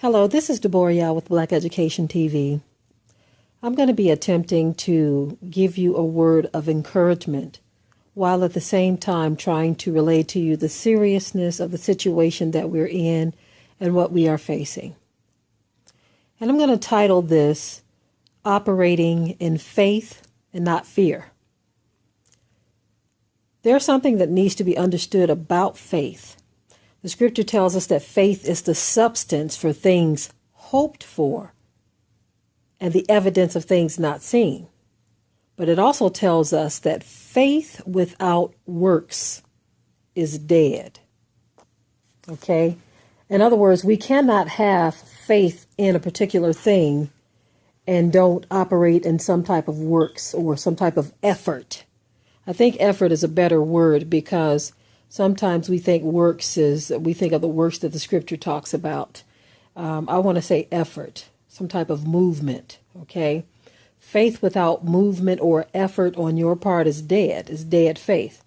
Hello, this is Deborah Yao with Black Education TV. I'm going to be attempting to give you a word of encouragement while at the same time trying to relate to you the seriousness of the situation that we're in and what we are facing. And I'm going to title this Operating in Faith and Not Fear. There's something that needs to be understood about faith. The scripture tells us that faith is the substance for things hoped for and the evidence of things not seen. But it also tells us that faith without works is dead. Okay? In other words, we cannot have faith in a particular thing and don't operate in some type of works or some type of effort. I think effort is a better word because sometimes we think we think of the works that the scripture talks about. I want to say effort, some type of movement, okay? Faith without movement or effort on your part is dead faith,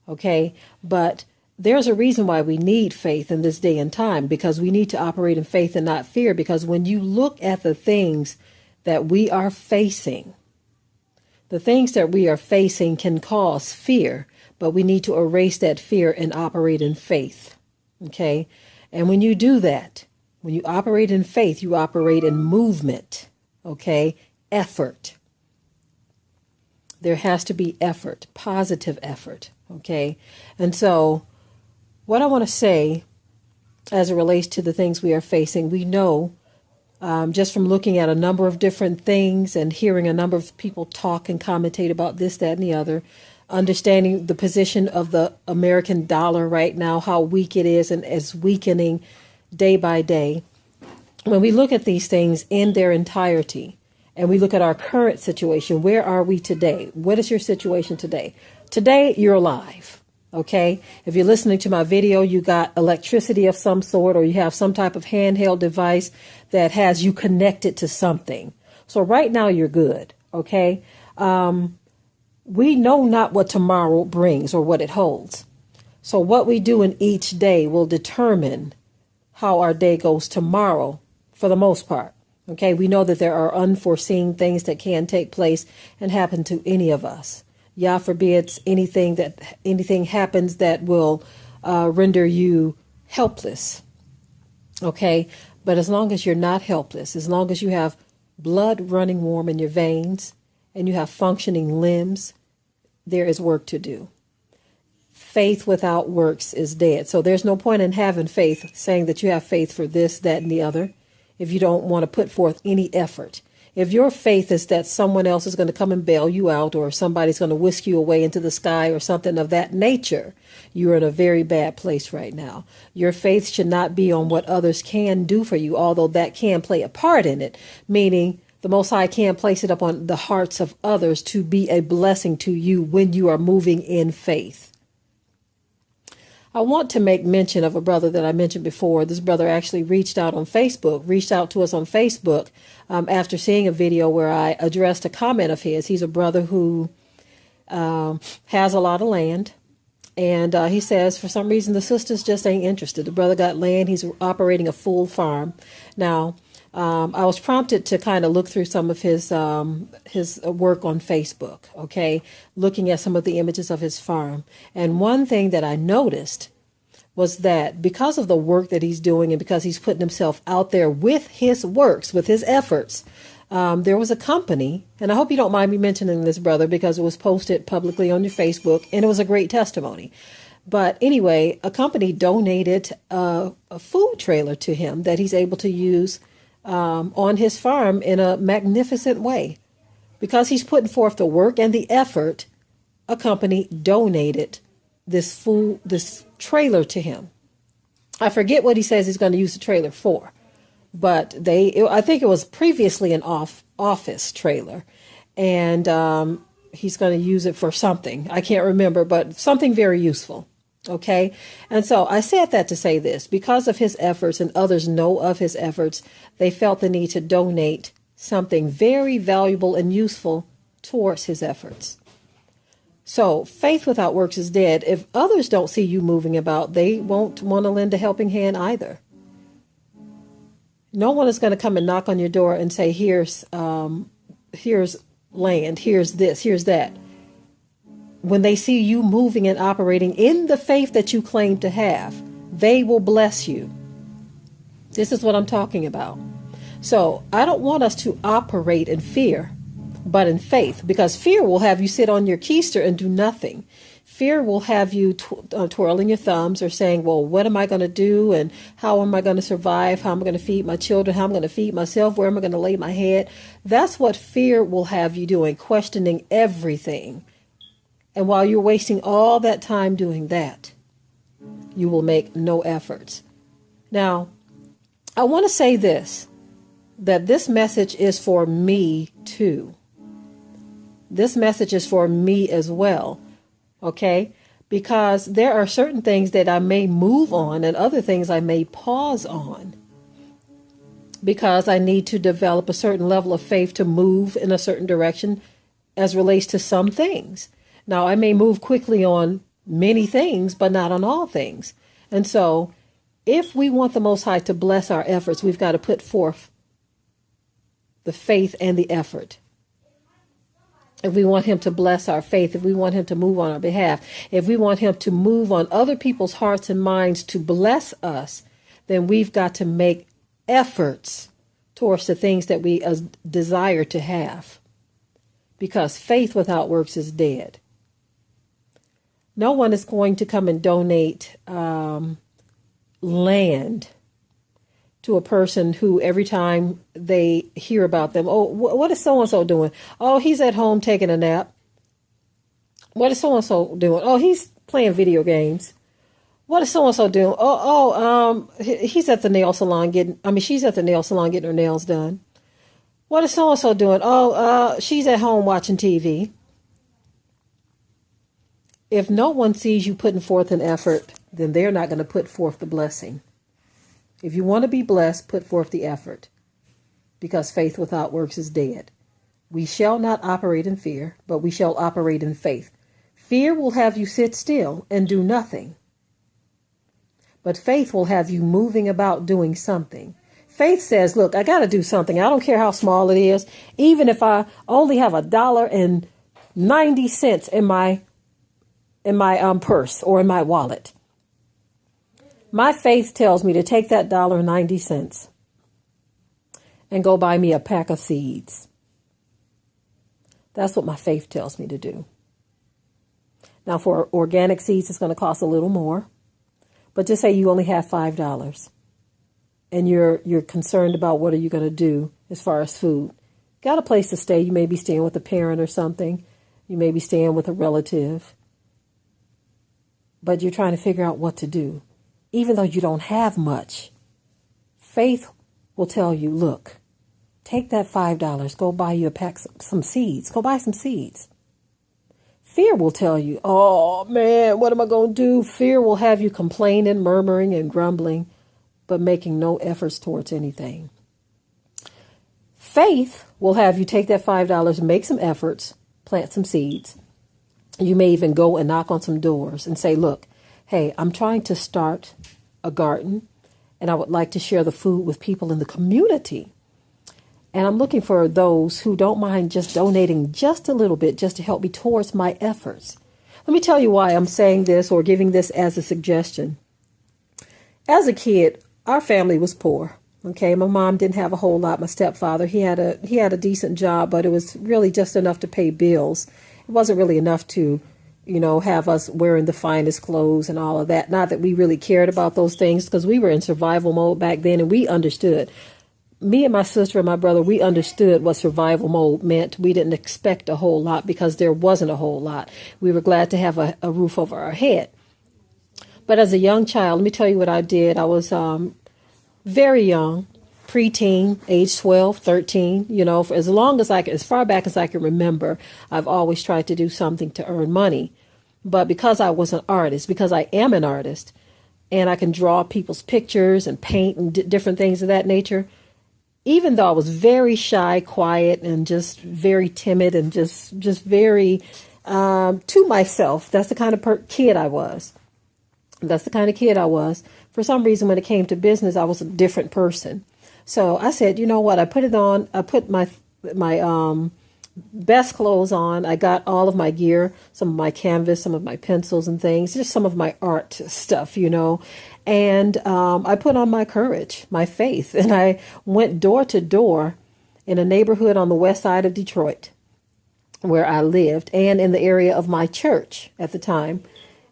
okay? But there's a reason why we need faith in this day and time, because we need to operate in faith and not fear, because when you look at the things that we are facing, the things that we are facing can cause fear, but we need to erase that fear and operate in faith. Okay? And when you do that, when you operate in faith, you operate in movement. Okay? Effort. There has to be effort, positive effort. Okay? And so what I want to say as it relates to the things we are facing, we know just from looking at a number of different things and hearing a number of people talk and commentate about this, that, and the other, understanding the position of the American dollar right now, how weak it is and is weakening day by day. When we look at these things in their entirety and we look at our current situation, where are we today? What is your situation today? Today, you're alive. Okay. If you're listening to my video, you got electricity of some sort, or you have some type of handheld device that has you connected to something. So right now you're good. Okay. We know not what tomorrow brings or what it holds. So what we do in each day will determine how our day goes tomorrow for the most part. Okay. We know that there are unforeseen things that can take place and happen to any of us. Yah forbids anything happens that will render you helpless. Okay. But as long as you're not helpless, as long as you have blood running warm in your veins and you have functioning limbs, there is work to do. Faith without works is dead. So there's no point in having faith, saying that you have faith for this, that, and the other, if you don't want to put forth any effort. If your faith is that someone else is going to come and bail you out, or somebody's going to whisk you away into the sky or something of that nature, you're in a very bad place right now. Your faith should not be on what others can do for you, although that can play a part in it, meaning the Most High can place it upon the hearts of others to be a blessing to you when you are moving in faith. I want to make mention of a brother that I mentioned before. This brother actually reached out to us on Facebook after seeing a video where I addressed a comment of his. He's a brother who has a lot of land. And he says, for some reason, the sisters just ain't interested. The brother got land. He's operating a full farm. Now, I was prompted to kind of look through some of his work on Facebook, okay, looking at some of the images of his farm. And one thing that I noticed was that because of the work that he's doing and because he's putting himself out there with his works, with his efforts, there was a company, and I hope you don't mind me mentioning this, brother, because it was posted publicly on your Facebook, and it was a great testimony. But anyway, a company donated a food trailer to him that he's able to use on his farm in a magnificent way. Because he's putting forth the work and the effort, a company donated this trailer to him. I forget what he says he's going to use the trailer for, but I think it was previously an office trailer, and he's going to use it for something. I can't remember, but something very useful. Okay. And so I said that to say this: because of his efforts and others know of his efforts, they felt the need to donate something very valuable and useful towards his efforts. So faith without works is dead. If others don't see you moving about, they won't want to lend a helping hand either. No one is going to come and knock on your door and say, here's land, here's this, here's that. When they see you moving and operating in the faith that you claim to have, they will bless you. This is what I'm talking about. So I don't want us to operate in fear, but in faith, because fear will have you sit on your keister and do nothing. Fear will have you twirling your thumbs or saying, well, what am I going to do? And how am I going to survive? How am I going to feed my children? How am I going to feed myself? Where am I going to lay my head? That's what fear will have you doing, questioning everything. And while you're wasting all that time doing that, you will make no efforts. Now, I want to say this, that this message is for me too. This message is for me as well. Okay? Because there are certain things that I may move on and other things I may pause on. Because I need to develop a certain level of faith to move in a certain direction as relates to some things. Now, I may move quickly on many things, but not on all things. And so, if we want the Most High to bless our efforts, we've got to put forth the faith and the effort. If we want him to bless our faith, if we want him to move on our behalf, if we want him to move on other people's hearts and minds to bless us, then we've got to make efforts towards the things that we desire to have. Because faith without works is dead. No one is going to come and donate land to a person who every time they hear about them, oh, what is so-and-so doing? Oh, he's at home taking a nap. What is so-and-so doing? Oh, he's playing video games. What is so-and-so doing? He's at the nail salon she's at the nail salon getting her nails done. What is so-and-so doing? Oh, she's at home watching TV. If no one sees you putting forth an effort, then they're not going to put forth the blessing. If you want to be blessed, put forth the effort, because faith without works is dead. We shall not operate in fear, but we shall operate in faith. Fear will have you sit still and do nothing, but faith will have you moving about doing something. Faith says, look, I got to do something. I don't care how small it is. Even if I only have $1.90 in my purse or in my wallet. My faith tells me to take that $1.90 and go buy me a pack of seeds. That's what my faith tells me to do. Now, for organic seeds, it's going to cost a little more. But just say you only have $5 and you're concerned about what are you going to do as far as food. Got a place to stay. You may be staying with a parent or something. You may be staying with a relative. But you're trying to figure out what to do. Even though you don't have much, faith will tell you, look, take that $5, go buy you a pack, some seeds, go buy some seeds. Fear will tell you, oh man, what am I going to do? Fear will have you complaining, murmuring, and grumbling, but making no efforts towards anything. Faith will have you take that $5, make some efforts, plant some seeds. You may even go and knock on some doors and say, look, hey, I'm trying to start a garden and I would like to share the food with people in the community. And I'm looking for those who don't mind just donating just a little bit just to help me towards my efforts. Let me tell you why I'm saying this or giving this as a suggestion. As a kid, our family was poor. Okay, my mom didn't have a whole lot. My stepfather, he had a decent job, but it was really just enough to pay bills. It wasn't really enough to have us wearing the finest clothes and all of that. Not that we really cared about those things because we were in survival mode back then and we understood. Me and my sister and my brother, we understood what survival mode meant. We didn't expect a whole lot because there wasn't a whole lot. We were glad to have a roof over our head. But as a young child, let me tell you what I did. I was very young, preteen, age 12, 13, for as far back as I can remember, I've always tried to do something to earn money. But because I was an artist, because I am an artist, and I can draw people's pictures and paint and different things of that nature, even though I was very shy, quiet, and just very timid and just very to myself, that's the kind of kid I was. That's the kind of kid I was. For some reason, when it came to business, I was a different person. So I said, you know what? I put it on. I put my best clothes on. I got all of my gear, some of my canvas, some of my pencils and things, just some of my art stuff, And I put on my courage, my faith, and I went door to door in a neighborhood on the west side of Detroit where I lived and in the area of my church at the time.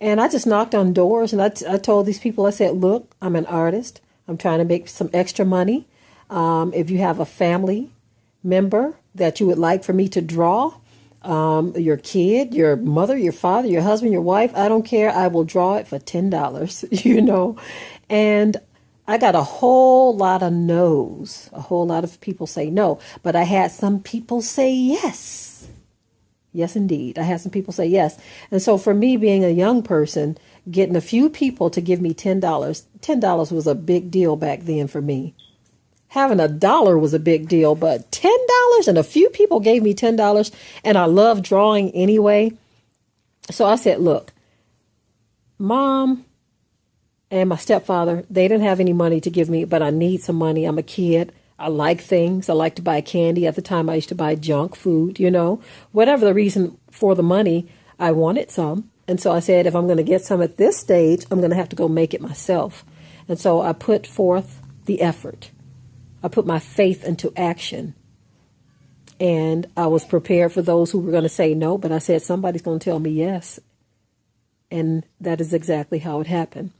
And I just knocked on doors and I told these people, I said, look, I'm an artist. I'm trying to make some extra money. If you have a family member that you would like for me to draw, your kid, your mother, your father, your husband, your wife, I don't care. I will draw it for $10, And I got a whole lot of no's. A whole lot of people say no. But I had some people say yes. Yes, indeed. I had some people say yes. And so for me, being a young person, getting a few people to give me $10 was a big deal back then for me. Having $1 was a big deal, but $10 and a few people gave me $10 and I love drawing anyway. So I said, look, Mom and my stepfather, they didn't have any money to give me, but I need some money. I'm a kid. I like things. I like to buy candy. At the time, I used to buy junk food, Whatever the reason for the money, I wanted some. And so I said, if I'm going to get some at this stage, I'm going to have to go make it myself. And so I put forth the effort. I put my faith into action. And I was prepared for those who were going to say no, but I said, somebody's going to tell me yes. And that is exactly how it happened.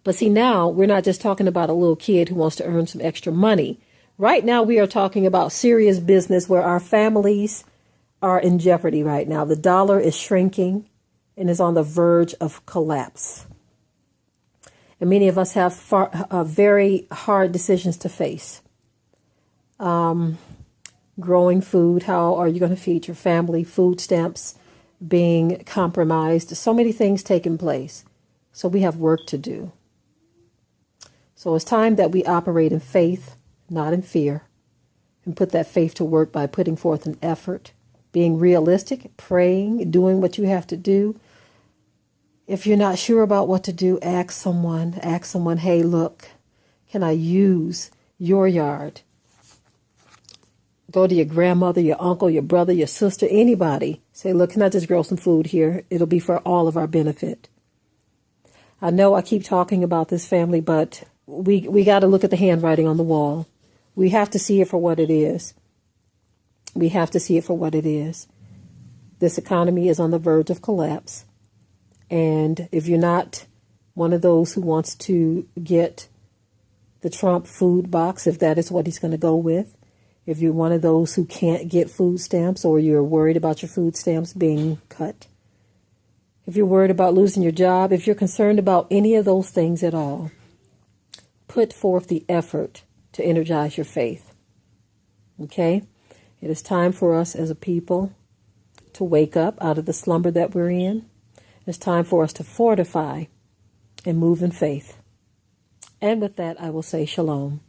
But see, now we're not just talking about a little kid who wants to earn some extra money. Right now, we are talking about serious business where our families are in jeopardy right now. The dollar is shrinking and is on the verge of collapse. And many of us have very hard decisions to face. Growing food, how are you going to feed your family? Food stamps being compromised. So many things taking place. So we have work to do. So it's time that we operate in faith, not in fear, and put that faith to work by putting forth an effort, being realistic, praying, doing what you have to do. If you're not sure about what to do, ask someone, hey, look, can I use your yard? Go to your grandmother, your uncle, your brother, your sister, anybody. Say, look, can I just grow some food here? It'll be for all of our benefit. I know I keep talking about this family, but we got to look at the handwriting on the wall. We have to see it for what it is. We have to see it for what it is. This economy is on the verge of collapse. And if you're not one of those who wants to get the Trump food box, if that is what he's going to go with, if you're one of those who can't get food stamps or you're worried about your food stamps being cut, if you're worried about losing your job, if you're concerned about any of those things at all, put forth the effort to energize your faith. Okay? It is time for us as a people to wake up out of the slumber that we're in. It's time for us to fortify and move in faith. And with that, I will say shalom.